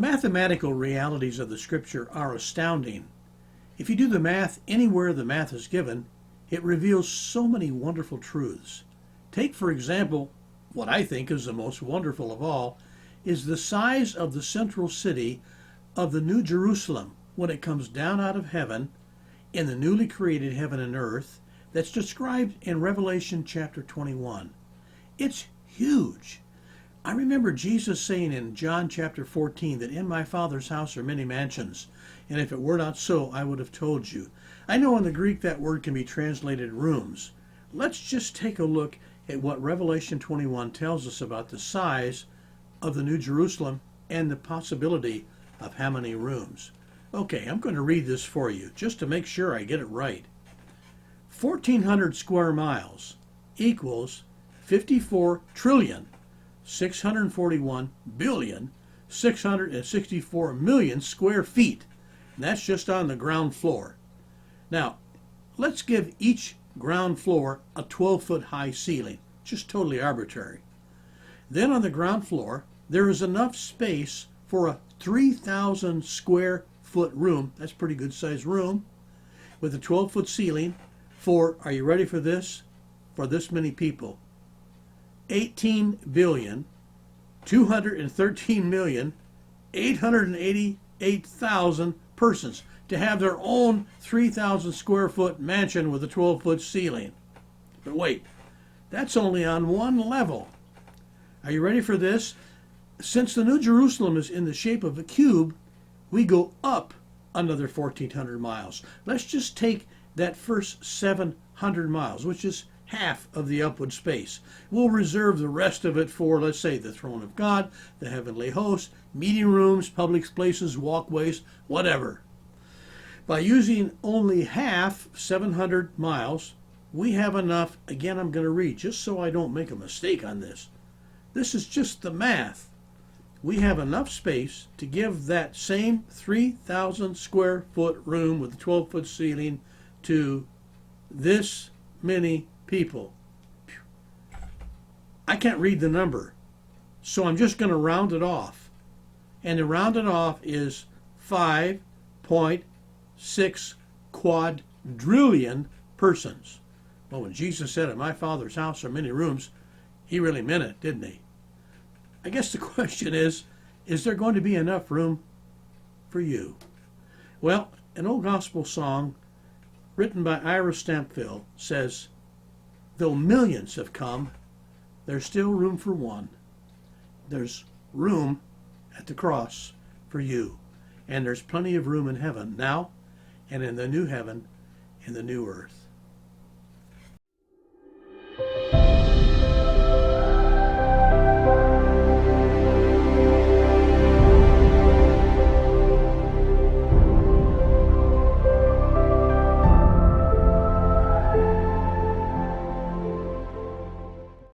mathematical realities of the Scripture are astounding. If you do the math anywhere the math is given, it reveals so many wonderful truths. Take, for example, what I think is the most wonderful of all, is the size of the central city of the New Jerusalem when it comes down out of heaven in the newly created heaven and earth that's described in Revelation chapter 21. It's huge. I remember Jesus saying in John chapter 14 that in my Father's house are many mansions, and if it were not so, I would have told you. I know in the Greek that word can be translated rooms. Let's just take a look at what Revelation 21 tells us about the size of the New Jerusalem and the possibility of how many rooms. Okay, I'm going to read this for you just to make sure I get it right. 1,400 square miles equals 54 trillion 641 billion 664 million square feet. And that's just on the ground floor. Now, let's give each ground floor a 12-foot high ceiling, just totally arbitrary. Then on the ground floor, there is enough space for a 3,000 square foot room. That's a pretty good sized room with a 12-foot ceiling for, are you ready for this? For this many people. 18,213,888,000 persons to have their own 3,000 square foot mansion with a 12-foot ceiling. But wait, that's only on one level. Are you ready for this? Since the New Jerusalem is in the shape of a cube, we go up another 1,400 miles. Let's just take that first 700 miles, which is half of the upward space. We'll reserve the rest of it for, let's say, the throne of God, the heavenly host, meeting rooms, public places, walkways, whatever. By using only half 700 miles, we have enough, again I'm going to read just so I don't make a mistake on this. This is just the math. We have enough space to give that same 3,000 square foot room with a 12-foot ceiling to this many people. I can't read the number, so I'm just going to round it off. And to round it off is 5.6 quadrillion persons. Well, when Jesus said, in my Father's house are many rooms, he really meant it, didn't he? I guess the question is there going to be enough room for you? Well, an old gospel song written by Ira Stampville says, though millions have come, there's still room for one. There's room at the cross for you. And there's plenty of room in heaven now and in the new heaven and the new earth.